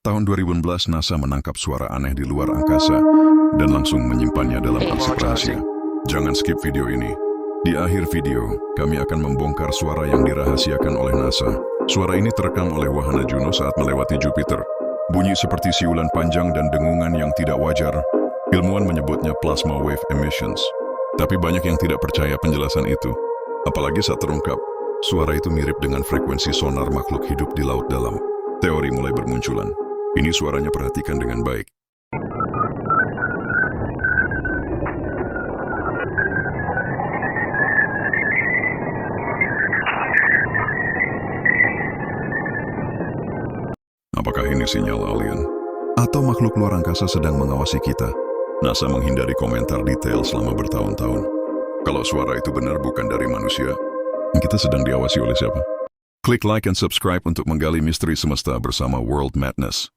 Tahun 2016 NASA menangkap suara aneh di luar angkasa dan langsung menyimpannya dalam arsip rahasia. Jangan skip video ini. Di akhir video, kami akan membongkar suara yang dirahasiakan oleh NASA. Suara ini terekam oleh wahana Juno saat melewati Jupiter. Bunyi seperti siulan panjang dan dengungan yang tidak wajar. Ilmuwan menyebutnya plasma wave emissions. Tapi banyak yang tidak percaya penjelasan itu. Apalagi saat terungkap, suara itu mirip dengan frekuensi sonar makhluk hidup di laut dalam. Teori mulai bermunculan. Ini suaranya, perhatikan dengan baik. Apakah ini sinyal alien? Atau makhluk luar angkasa sedang mengawasi kita? NASA menghindari komentar detail selama bertahun-tahun. Kalau suara itu benar bukan dari manusia, kita sedang diawasi oleh siapa? Klik like and subscribe untuk menggali misteri semesta bersama World Madness.